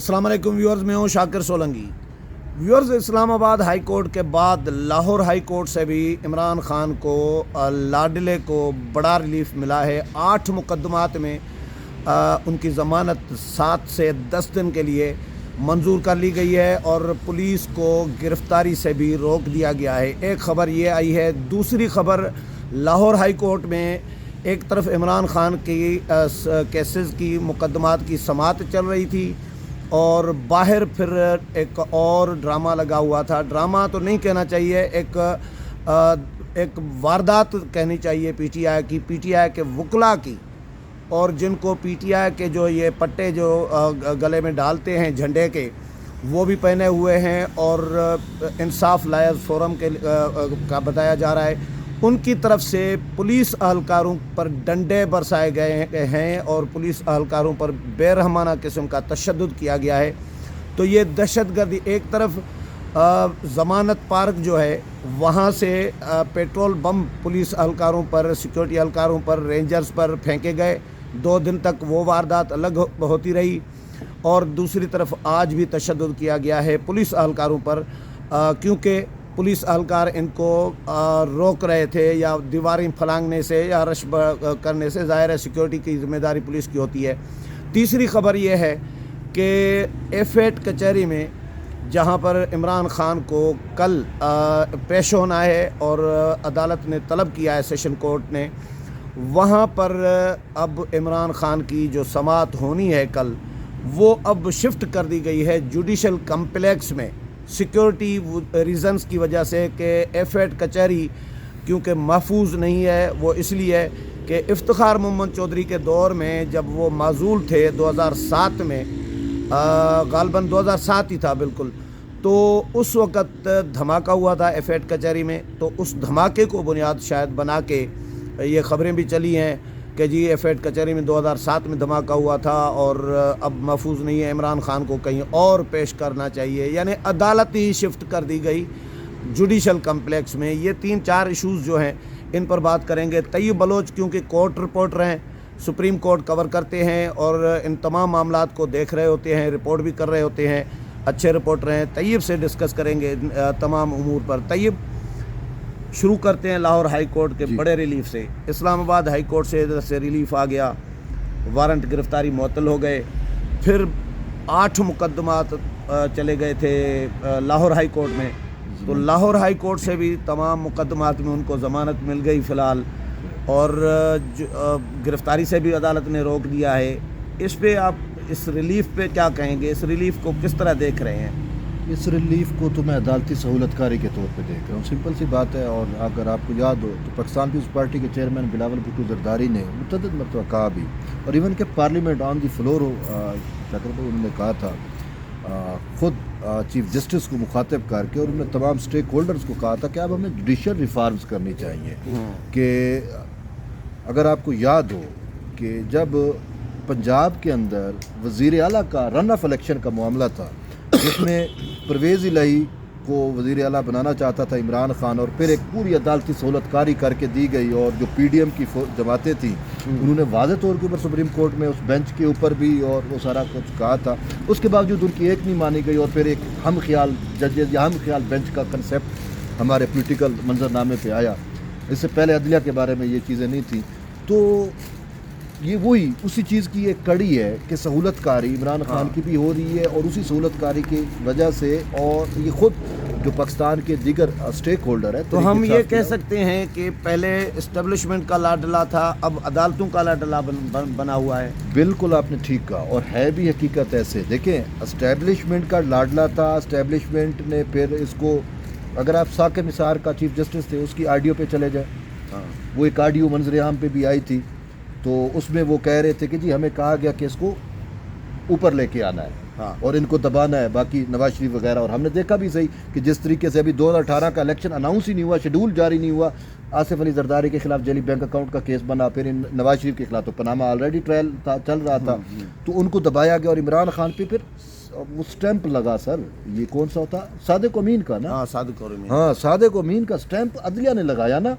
السلام علیکم ویورز، میں ہوں شاکر سولنگی۔ ویورز، اسلام آباد ہائی کورٹ کے بعد لاہور ہائی کورٹ سے بھی عمران خان کو لاڈلے کو بڑا ریلیف ملا ہے۔ 8 مقدمات میں ان کی ضمانت 7 سے 10 دن کے لیے منظور کر لی گئی ہے اور پولیس کو گرفتاری سے بھی روک دیا گیا ہے۔ ایک خبر یہ آئی ہے۔ دوسری خبر، لاہور ہائی کورٹ میں ایک طرف عمران خان کی کیسز کی مقدمات کی سماعت چل رہی تھی اور باہر پھر ایک اور ڈرامہ لگا ہوا تھا۔ ڈرامہ تو نہیں کہنا چاہیے، ایک واردات کہنی چاہیے پی ٹی آئی کے وکلاء کی، اور جن کو پی ٹی آئی کے جو یہ پٹے جو گلے میں ڈالتے ہیں جھنڈے کے، وہ بھی پہنے ہوئے ہیں اور انصاف لائز فورم کا بتایا جا رہا ہے۔ ان کی طرف سے پولیس اہلکاروں پر ڈنڈے برسائے گئے ہیں اور پولیس اہلکاروں پر بے رحمانہ قسم کا تشدد کیا گیا ہے۔ تو یہ دہشت گردی، ایک طرف ضمانت پارک جو ہے وہاں سے پیٹرول بم پولیس اہلکاروں پر، سیکورٹی اہلکاروں پر، رینجرز پر پھینکے گئے، 2 دن تک وہ واردات الگ ہوتی رہی، اور دوسری طرف آج بھی تشدد کیا گیا ہے پولیس اہلکاروں پر، کیونکہ پولیس اہلکار ان کو روک رہے تھے یا دیواریں پھلانگنے سے یا رش کرنے سے۔ ظاہر ہے سیکورٹی کی ذمہ داری پولیس کی ہوتی ہے۔ تیسری خبر یہ ہے کہ F8 کچہری میں، جہاں پر عمران خان کو کل پیش ہونا ہے اور عدالت نے طلب کیا ہے، سیشن کورٹ نے، وہاں پر اب عمران خان کی جو سماعت ہونی ہے کل، وہ اب شفٹ کر دی گئی ہے جوڈیشل کمپلیکس میں، سیکورٹی ریزنز کی وجہ سے کہ F8 کچہری کیونکہ محفوظ نہیں ہے۔ وہ اس لیے کہ افتخار محمد چودھری کے دور میں جب وہ معزول تھے 2007 میں، غالباً 2007 ہی تھا بالکل، تو اس وقت دھماکہ ہوا تھا F8 کچہری میں، تو اس دھماکے کو بنیاد شاید بنا کے یہ خبریں بھی چلی ہیں کہ جی F8 کچہری میں 2007 میں دھماکہ ہوا تھا اور اب محفوظ نہیں ہے، عمران خان کو کہیں اور پیش کرنا چاہیے، یعنی عدالت ہی شفٹ کر دی گئی جوڈیشل کمپلیکس میں۔ یہ 3-4 ایشوز جو ہیں ان پر بات کریں گے۔ طیب بلوچ کیونکہ کورٹ رپورٹر ہیں، سپریم کورٹ کور کرتے ہیں اور ان تمام معاملات کو دیکھ رہے ہوتے ہیں، رپورٹ بھی کر رہے ہوتے ہیں، اچھے رپورٹر ہیں۔ طیب سے ڈسکس کریں گے تمام امور پر۔ طیب، شروع کرتے ہیں لاہور ہائی کورٹ کے بڑے ریلیف سے۔ اسلام آباد ہائی کورٹ سے ریلیف آ گیا، وارنٹ گرفتاری معطل ہو گئے، پھر 8 مقدمات چلے گئے تھے لاہور ہائی کورٹ میں، تو لاہور ہائی کورٹ سے بھی تمام مقدمات میں ان کو ضمانت مل گئی فی الحال، اور گرفتاری سے بھی عدالت نے روک دیا ہے۔ اس پہ آپ اس ریلیف پہ کیا کہیں گے؟ اس ریلیف کو کس طرح دیکھ رہے ہیں؟ اس ریلیف کو تو میں عدالتی سہولت کاری کے طور پہ دیکھ رہا ہوں، سمپل سی بات ہے۔ اور اگر آپ کو یاد ہو تو پاکستان پیپلز پارٹی کے چیئرمین بلاول بھٹو زرداری نے متعدد مرتبہ کہا بھی، اور ایون کہ پارلیمنٹ آن دی فلور انہوں نے کہا تھا، خود چیف جسٹس کو مخاطب کر کے، اور انہوں نے تمام سٹیک ہولڈرز کو کہا تھا کہ اب ہمیں جوڈیشل ریفارمز کرنی چاہیے۔ کہ اگر آپ کو یاد ہو کہ جب پنجاب کے اندر وزیر اعلیٰ کا رن آف الیکشن کا معاملہ تھا، جس میں پرویز الہی کو وزیر اعلیٰ بنانا چاہتا تھا عمران خان، اور پھر ایک پوری عدالتی سہولت کاری کر کے دی گئی، اور جو پی ڈی ایم کی جماعتیں تھیں انہوں نے واضح طور کے اوپر سپریم کورٹ میں اس بینچ کے اوپر بھی اور وہ سارا کچھ کہا تھا، اس کے باوجود ان کی ایک نہیں مانی گئی، اور پھر ایک ہم خیال ججز یا ہم خیال بینچ کا کنسیپٹ ہمارے پولیٹیکل منظرنامے پہ آیا۔ اس سے پہلے عدلیہ کے بارے میں یہ چیزیں نہیں تھیں۔ تو یہ وہی اسی چیز کی ایک کڑی ہے کہ سہولت کاری عمران خان کی بھی ہو رہی ہے، اور اسی سہولت کاری کی وجہ سے، اور یہ خود جو پاکستان کے دیگر اسٹیک ہولڈر ہے، تو ہم یہ کہہ سکتے ہیں کہ پہلے اسٹیبلشمنٹ کا لاڈلا تھا، اب عدالتوں کا لاڈلا بنا ہوا ہے۔ بالکل آپ نے ٹھیک کہا، اور ہے بھی حقیقت ایسے۔ دیکھیں، اسٹیبلشمنٹ کا لاڈلا تھا، اسٹیبلشمنٹ نے پھر اس کو، اگر آپ ثاقب نثار کا چیف جسٹس تھے، اس کی آڈیو پہ چلے جائیں، وہ ایک آڈیو منظر عام پہ بھی آئی تھی، تو اس میں وہ کہہ رہے تھے کہ جی ہمیں کہا گیا کہ اس کو اوپر لے کے آنا ہے اور ان کو دبانا ہے، باقی نواز شریف وغیرہ، اور ہم نے دیکھا بھی صحیح کہ جس طریقے سے ابھی 2018 کا الیکشن اناؤنس ہی نہیں ہوا، شیڈول جاری نہیں ہوا، آصف علی زرداری کے خلاف جعلی بینک اکاؤنٹ کا کیس بنا، پھر نواز شریف کے خلاف تو پاناما آلریڈی ٹرائل چل رہا تھا، تو ان کو دبایا گیا، اور عمران خان پہ پھر وہ سٹیمپ لگا۔ سر یہ کون سا ہوتا؟ صادق امین کا نا، صادق امین کا سٹیمپ عدلیہ نے لگایا نا۔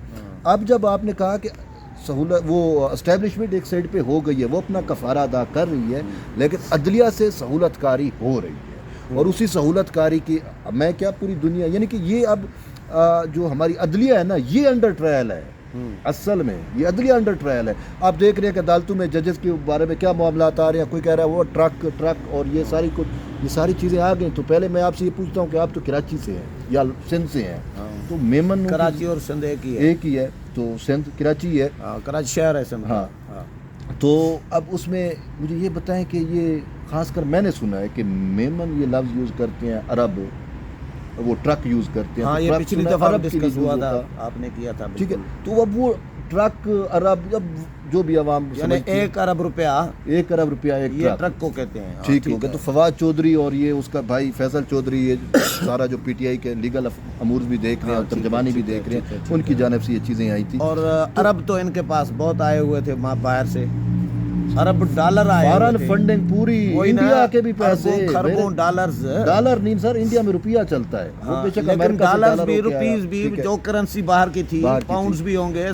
اب جب آپ نے کہا کہ سہولت وہ اسٹیبلشمنٹ ایک سائڈ پہ ہو گئی ہے، وہ اپنا کفارہ ادا کر رہی ہے، لیکن عدلیہ سے سہولت کاری ہو رہی ہے، اور اسی سہولت کاری کی میں کیا پوری دنیا، یعنی کہ یہ اب جو ہماری عدلیہ ہے نا، یہ انڈر ٹرائل ہے، اصل میں یہ عدلیہ انڈر ٹرائل ہے۔ آپ دیکھ رہے ہیں کہ عدالتوں میں ججز کے بارے میں کیا معاملات آ رہے ہیں، کوئی کہہ رہا ہے وہ ٹرک اور یہ ساری چیزیں آ گئی۔ تو پہلے میں آپ سے یہ پوچھتا ہوں کہ آپ تو کراچی سے ہیں یا سندھ سے ہیں، تو میمن کراچی اور سندھ ایک ہی ہے، تو سندھ کراچی ہے، کراچی شہر ہے سندھ۔ ہاں، تو اب اس میں مجھے یہ بتائیں کہ یہ خاص کر میں نے سنا ہے کہ میمن یہ لفظ یوز کرتے ہیں عرب، وہ ٹرک یوز کرتے ہیں، ہاں یہ ٹرک پچھلی سنا ہے دفعہ عرب کے لیے ڈسکس یوز ہوا ہوتا، تھا، آپ نے کیا تھا، ٹھیک ہے۔ تو اب وہ ٹرک عرب، اب جو بھی عوام یعنی 1 ارب روپیہ 1 ارب روپیہ ایک یہ ٹرک کو کہتے ہیں۔ ٹھیک ہو گیا۔ تو فواد چودھری اور یہ اس کا بھائی فیصل چودھری، یہ سارا جو پی ٹی آئی کے لیگل امور بھی دیکھ رہے ہیں اور ترجمانی بھی دیکھ رہے ہیں، ان کی جانب سے یہ چیزیں آئی تھی۔ اور عرب تو ان کے پاس بہت آئے ہوئے تھے باہر سے، ارب ڈالر آئے ہوئے فارن تھے، فنڈنگ پوری وہی نا، انڈیا کے بھی پیسے، خربوں ڈالرز، ڈالر نہیں سر، انڈیا میں روپیہ چلتا ہے، وہ بے شک لیکن امریکہ سے ڈالرز ڈالر بھی، ہو کے آیا، روپیز بھی، ٹھیک ہے۔ جو کرنسی باہر کی تھی، باہر کی تھی۔ پاؤنڈز بھی ہوں گے،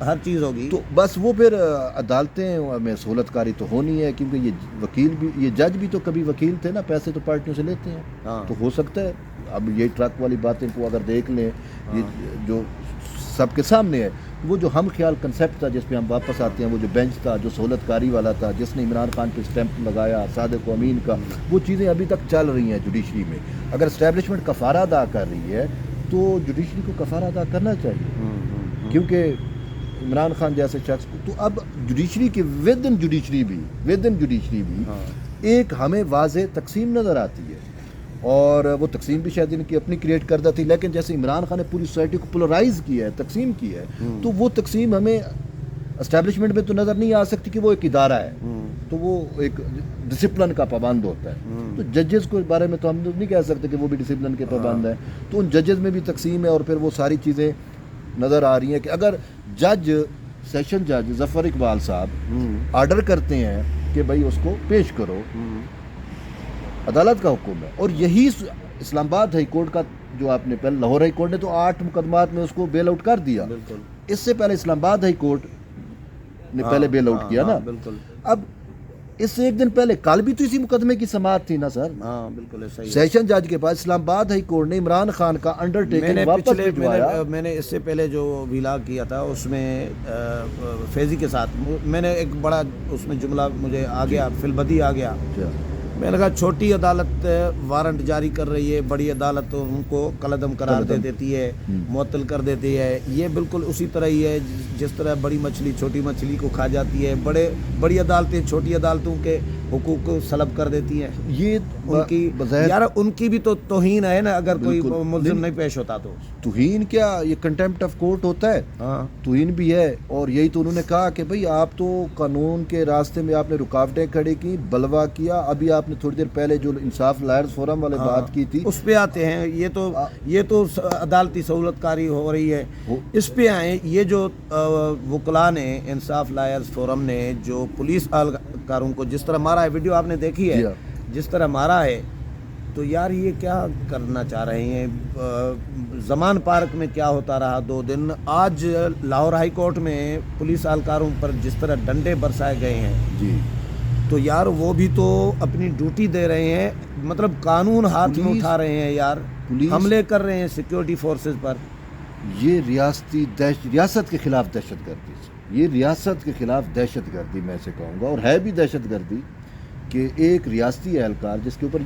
ہر چیز ہوگی۔ تو بس وہ پھر عدالتیں میں سہولت کاری تو ہونی ہے، کیونکہ یہ وکیل بھی، یہ جج بھی تو کبھی وکیل تھے نا، پیسے تو پارٹیوں سے لیتے ہیں، تو ہو سکتا ہے اب یہ ٹرک والی باتیں کو اگر دیکھ لیں، یہ جو سب کے سامنے ہے، وہ جو ہم خیال کنسیپٹ تھا جس پہ ہم واپس آتے ہیں، وہ جو بینچ تھا، جو سہولت کاری والا تھا، جس نے عمران خان پہ اسٹیمپ لگایا، صادق و امین کا، وہ چیزیں ابھی تک چل رہی ہیں جوڈیشری میں۔ اگر اسٹیبلشمنٹ کفارہ ادا کر رہی ہے تو جوڈیشری کو کفارہ ادا کرنا چاہیے، کیونکہ عمران خان جیسے شخص کو تو اب جوڈیشری کے ود ان جوڈیشری بھی ایک ہمیں واضح تقسیم نظر آتی ہے، اور وہ تقسیم بھی شاید ان کی اپنی کریٹ کردہ تھی، لیکن جیسے عمران خان نے پوری سوسائٹی کو پولرائز کیا ہے، تقسیم کی ہے، تو وہ تقسیم ہمیں اسٹیبلشمنٹ میں تو نظر نہیں آ سکتی کہ وہ ایک ادارہ ہے، تو وہ ایک ڈسپلن کا پابند ہوتا ہے۔ تو ججز کے بارے میں تو ہم نہیں کہہ سکتے کہ وہ بھی ڈسپلن کے پابند ہیں، تو ان ججز میں بھی تقسیم ہے، اور پھر وہ ساری چیزیں نظر آ رہی ہیں کہ اگر جج، سیشن جج ظفر اقبال صاحب آرڈر کرتے ہیں کہ بھائی اس کو پیش کرو، عدالت کا حکم ہے، اور یہی اسلام آباد ہائی کورٹ کا جو آپ نے پہلے، لاہور ہائی کورٹ نے تو 8 مقدمات میں اس کو بیل آؤٹ کر دیا، اس سے پہلے اسلام آباد ہائی کورٹ نے پہلے بیل آؤٹ کیا نا۔ اب اس سے ایک دن پہلے کل بھی تو اسی مقدمے کی سماعت تھی نا سر، بالکل صحیح۔ سیشن جج کے پاس اسلام آباد ہائی کورٹ نے عمران خان کا انڈر ٹیکنگ واپس بھجوایا۔ میں نے اس سے پہلے جو ویلاگ کیا تھا اس میں فیضی کے ساتھ میں نے ایک بڑا اس میں جملہ مجھے آ گیا، فی البدی آ گیا، میں نے کہا چھوٹی عدالت وارنٹ جاری کر رہی ہے، بڑی عدالت ان کو قلعدم قرار دے دیتی ہے، معطل کر دیتی ہے۔ یہ بالکل اسی طرح ہی ہے جس طرح بڑی مچھلی چھوٹی مچھلی کو کھا جاتی ہے، بڑی عدالتیں چھوٹی عدالتوں کے حقوق کو سلب کر دیتی ہیں۔ یہ ان کی یار ان کی بھی تو توہین ہے نا، اگر کوئی ملزم نہیں پیش ہوتا تو توہین کیا، یہ کنٹیمپٹ آف کورٹ ہوتا ہے، توہین بھی ہے۔ اور یہی تو انہوں نے کہا کہ بھئی آپ تو قانون کے راستے میں آپ نے رکاوٹیں کھڑی کی، بلوا کیا۔ ابھی آپ نے تھوڑی دیر پہلے جو انصاف لائرز فورم والے بات کی تھی، اس پہ آتے ہیں۔ یہ تو عدالتی سہولت کاری ہو رہی ہے، اس پہ آئیں۔ یہ جو وکلاء نے، انصاف لائرز فورم نے جو پولیس اہلکاروں کو جس طرح مارا ہے، ویڈیو آپ نے دیکھی ہے جس طرح مارا ہے، تو یار یہ کیا کرنا چاہ رہے ہیں؟ زمان پارک میں کیا ہوتا رہا 2 دن، آج لاہور ہائی کورٹ میں پولیس اہلکاروں پر جس طرح ڈنڈے برسائے گئے ہیں، تو یار وہ بھی تو اپنی ڈیوٹی دے رہے ہیں، مطلب قانون ہاتھ میں اٹھا رہے ہیں یار، حملے کر رہے ہیں سیکیورٹی فورسز پر۔ یہ ریاست کے خلاف دہشت گردی، یہ ریاست کے خلاف دہشت گردی میں سے کہوں گا، اور ہے بھی دہشت گردی کہ ایک ریاستی اہلکار جس کے اوپر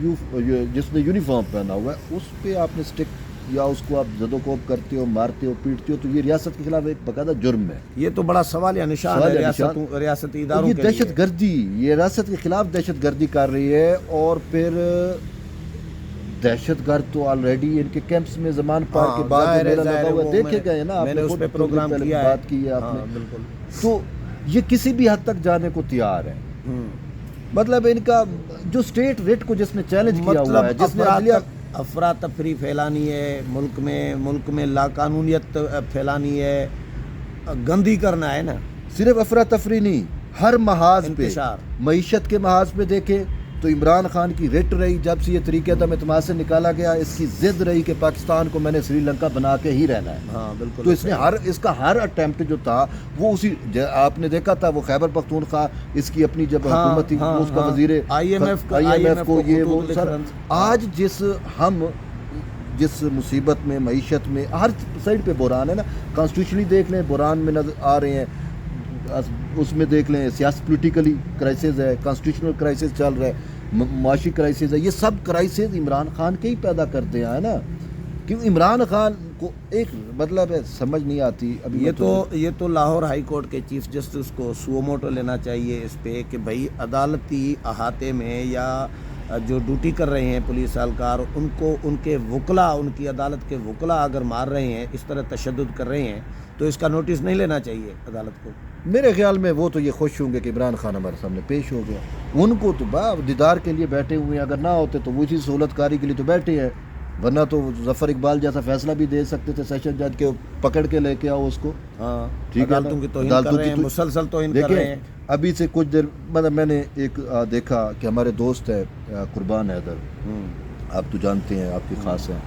جس نے یونیفارم پہنا ہوا ہے، اس پہ آپ نے سٹک یا اس کو آپ زد و کوب کرتے ہو، مارتے ہو، پیٹتے ہو، تو یہ ریاست کے خلاف ایک باقاعدہ جرم ہے۔ یہ تو بڑا سوالیہ نشان ہے ریاستی اداروں کے لیے۔ یہ دہشت گردی، یہ ریاست کے خلاف دہشت گردی کر رہی ہے، اور پھر دہشت گرد تو آلریڈی ان کے کیمپس میں زمان پار کے بعد لگا ہوا دیکھے گئے نا، میں نے اس پہ پروگرام کیا ہے، بات کی ہے آپ نے، تو یہ کسی بھی حد تک جانے کو تیار ہے۔ مطلب ان کا جو سٹیٹ ریٹ کو جس نے چیلنج کیا ہوا ہے، جس نے افراتفری پھیلانی ہے ملک میں لا قانونیت پھیلانی ہے، گندی کرنا ہے نا، صرف افراتفری نہیں، ہر محاذ پہ، انتشار، معیشت کے محاذ پہ دیکھیں، تو عمران خان کی رٹ رہی جب سے یہ طریقہ عدم اعتماد سے نکالا گیا، اس کی ضد رہی کہ پاکستان کو میں نے سری لنکا بنا کے ہی رہنا ہے. ہاں بالکل. تو اس نے اس کا ہر اٹیمپٹ جو تھا وہ اسی آپ نے دیکھا تھا، وہ خیبر پختونخوا اس کی اپنی جب حکومت تھی اس کا وزیر IMF کو یہ وہ سر. آج جس مصیبت میں، معیشت میں، ہر سائڈ پہ بحران ہے نا. کانسٹیٹیوشنلی دیکھ لیں بحران میں نظر آ رہے ہیں، اس میں دیکھ لیں سیاسی پولیٹیکلی کرائسس ہے، کانسٹیٹیوشنل کرائسس چل رہا ہے، معاشی کرائسس ہے. یہ سب کرائسس عمران خان کے ہی پیدا کرتے ہیں نا. کیوں عمران خان کو ایک مطلب ہے سمجھ نہیں آتی. ابھی یہ تو لاہور ہائی کورٹ کے چیف جسٹس کو سو موٹو لینا چاہیے اس پہ کہ بھائی عدالتی احاطے میں یا جو ڈیوٹی کر رہے ہیں پولیس اہلکار، ان کو ان کے وکلا، ان کی عدالت کے وکلا اگر مار رہے ہیں، اس طرح تشدد کر رہے ہیں، تو اس کا نوٹس نہیں لینا چاہیے عدالت کو. میرے خیال میں وہ تو یہ خوش ہوں گے کہ عمران خان ہمارے سامنے پیش ہو گیا. ان کو تو دیدار کے لیے بیٹھے ہوئے ہیں، اگر نہ ہوتے تو وہ اسی سہولت کاری کے لیے تو بیٹھے ہیں. ورنہ تو ظفر اقبال جیسا فیصلہ بھی دے سکتے تھے سیشن جج کے، پکڑ کے لے کے آؤ اس کو. ہاں ٹھیک ہے، عدالتوں کی توہین کر رہے ہیں، مسلسل توہین کر رہے ہیں. ابھی سے کچھ دیر مطلب میں نے ایک دیکھا کہ ہمارے دوست ہے قربان حیدر، آپ تو جانتے ہیں، آپ کی خاص ہیں،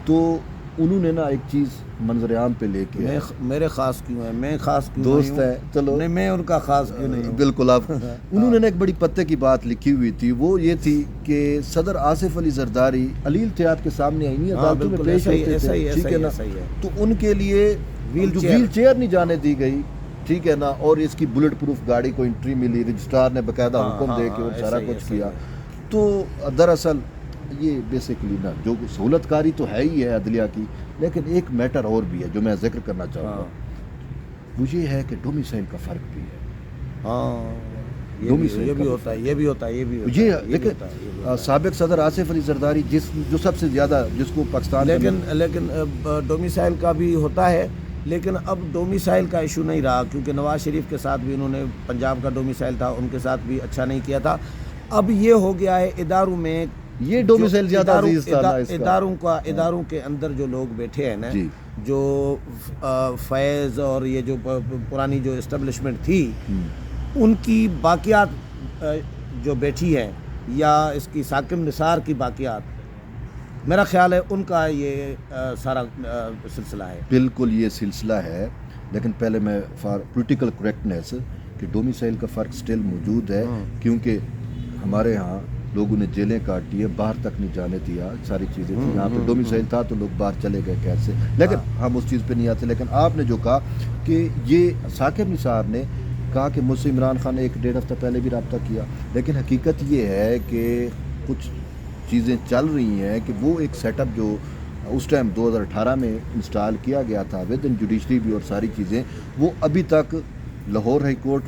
تو انہوں نے نا ایک چیز منظر عام پہ لے کے میرے خاص کیوں ہے، میں خاص کیوں دوست ہے، چلو نہیں میں ان کا خاص کیوں نہیں ہوں. بالکل آپ انہوں نے نا ایک بڑی پتے کی بات لکھی ہوئی تھی. وہ یہ تھی کہ صدر آصف علی زرداری علیل تھے آپ کے سامنے آئی نہیں، عدالتوں میں پیش ہوتے تھے، ٹھیک ہے نا. تو ان کے لیے ویل چیئر نہیں جانے دی گئی، ٹھیک ہے نا. اور اس کی بلٹ پروف گاڑی کو انٹری ملی، رجسٹرار نے باقاعدہ حکم دے کے وہ سارا کچھ کیا. تو دراصل یہ بیسیکلی نا جو سہولت کاری تو ہے ہی ہے عدلیہ کی، لیکن ایک میٹر اور بھی ہے جو میں ذکر کرنا چاہوں گا. وہ یہ ہے کہ ڈومیسائل کا فرق بھی ہے. یہ بھی ہوتا ہے. یہ لیکن سابق صدر آصف علی زرداری جو سب سے زیادہ جس کو پاکستان لیکن ڈومیسائل کا بھی ہوتا ہے، لیکن اب ڈومیسائل کا ایشو نہیں رہا، کیونکہ نواز شریف کے ساتھ بھی انہوں نے، پنجاب کا ڈومیسائل تھا، ان کے ساتھ بھی اچھا نہیں کیا تھا. اب یہ ہو گیا ہے اداروں میں، یہ ڈومیسائل زیادہ عزیز تھا نا اس کا. اداروں کے اندر جو لوگ بیٹھے ہیں نا، جو فیض اور یہ جو پرانی جو اسٹیبلشمنٹ تھی، ان کی باقیات جو بیٹھی ہیں، یا اس کی ثاقب نثار کی باقیات، میرا خیال ہے ان کا یہ سارا سلسلہ ہے. بالکل یہ سلسلہ ہے. لیکن پہلے میں فار پولیٹیکل کریکٹنیس کہ ڈومیسائل کا فرق سٹل موجود ہے، کیونکہ ہمارے ہاں لوگوں نے جیلیں کاٹی ہے، باہر تک نہیں جانے دیا، ساری چیزیں تھیں. یہاں پہ ڈومیسائل تھا تو لوگ باہر چلے گئے کیسے، لیکن ہم اس چیز پہ نہیں آتے. لیکن آپ نے جو کہا کہ یہ ثاقب نثار نے کہا کہ مجھ سے عمران خان نے 1-1.5 ہفتہ پہلے بھی رابطہ کیا، لیکن حقیقت یہ ہے کہ کچھ چیزیں چل رہی ہیں کہ وہ ایک سیٹ اپ جو اس ٹائم 2018 میں انسٹال کیا گیا تھا ود ان جوڈیشری بھی اور ساری چیزیں، وہ ابھی تک لاہور ہائی کورٹ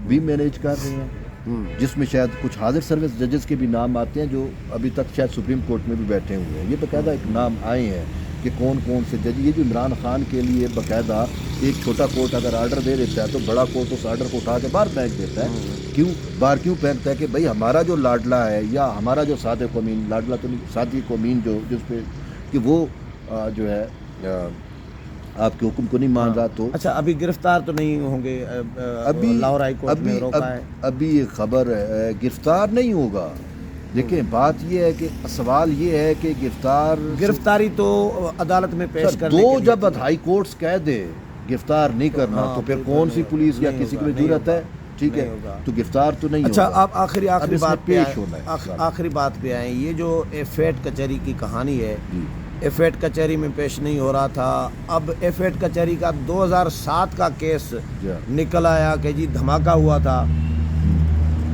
بھی مینیج کر رہے ہیں، جس میں شاید کچھ حاضر سروس ججز کے بھی نام آتے ہیں جو ابھی تک شاید سپریم کورٹ میں بھی بیٹھے ہوئے ہیں. یہ باقاعدہ ایک نام آئے ہیں کہ کون کون سے جج. یہ جو عمران خان کے لیے باقاعدہ ایک چھوٹا کورٹ اگر آرڈر دے دیتا ہے تو بڑا کورٹ اس آرڈر کو اٹھا کے باہر پھینک دیتا ہے. باہر کیوں پھینکتا ہے؟ کہ بھائی ہمارا جو لاڈلا ہے، یا ہمارا جو سادہ قومین، لاڈلا تو نہیں، سادی قومین جو جس پہ کہ وہ جو ہے آپ کے حکم کو نہیں مان رہا. تو اچھا ابھی گرفتار تو نہیں ہوں گے؟ ابھی لاہور ہائی کورٹ نے روکا ہے. ابھی یہ خبر ہے گرفتار نہیں ہوگا. دیکھیں بات یہ ہے کہ سوال یہ ہے کہ گرفتاری تو عدالت میں پیش کرنے دو جب ہائی کورٹس کہہ دے گفتار نہیں کرنا تو پھر کون سی پولیس یا کسی کو ضرورت ہے؟ ٹھیک ہے، تو گرفتار تو نہیں. اچھا آپ آخری بات پہ آئیں. یہ جو ایف8 کچہری کی کہانی ہے، ایف8 کچہری میں پیش نہیں ہو رہا تھا، اب ایف8 کچہری کا 2007 کا کیس نکل آیا کہ جی دھماکہ ہوا تھا،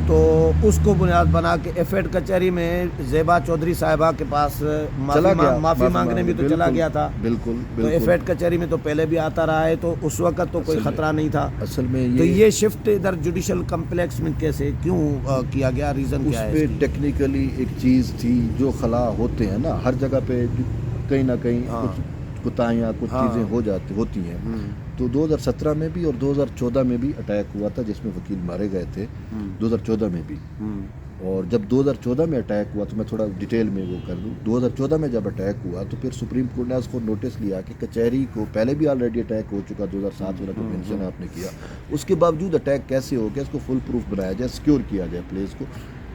تو اس کو بنیاد بنا کے ایف8 کچہری میں زیبا چودھری صاحبہ کے پاس معافی مانگنے بھی تو چلا گیا تھا. بالکل. تو ایف8 کچہری میں تو پہلے بھی آتا رہا ہے، تو اس وقت تو کوئی خطرہ نہیں تھا. اصل میں تو یہ شفٹ ادھر جوڈیشل کمپلیکس میں کیسے کیوں کیا گیا؟ ریزن کیا ہے؟ اس پہ ٹیکنیکلی ایک چیز تھی جو خلا ہوتے ہیں نا ہر جگہ پہ، کہیں نہ کہیں کچھ کوتاہیاں کچھ چیزیں ہوتی ہیں. تو 2017 میں بھی اور 2014 میں بھی اٹیک ہوا تھا جس میں وکیل مارے گئے تھے. 2014 میں بھی، اور جب 2014 میں اٹیک ہوا تو میں تھوڑا ڈیٹیل میں وہ کر دوں. 2014 میں جب اٹیک ہوا تو پھر سپریم کورٹ نے اس کو نوٹس لیا کہ کچہری کو پہلے بھی آلریڈی اٹیک ہو چکا، 2007 والا کو مینشن آپ نے کیا، اس کے باوجود اٹیک کیسے ہو گیا، اس کو فل پروف بنایا جائے، سیکیور کیا جائے پلیس کو.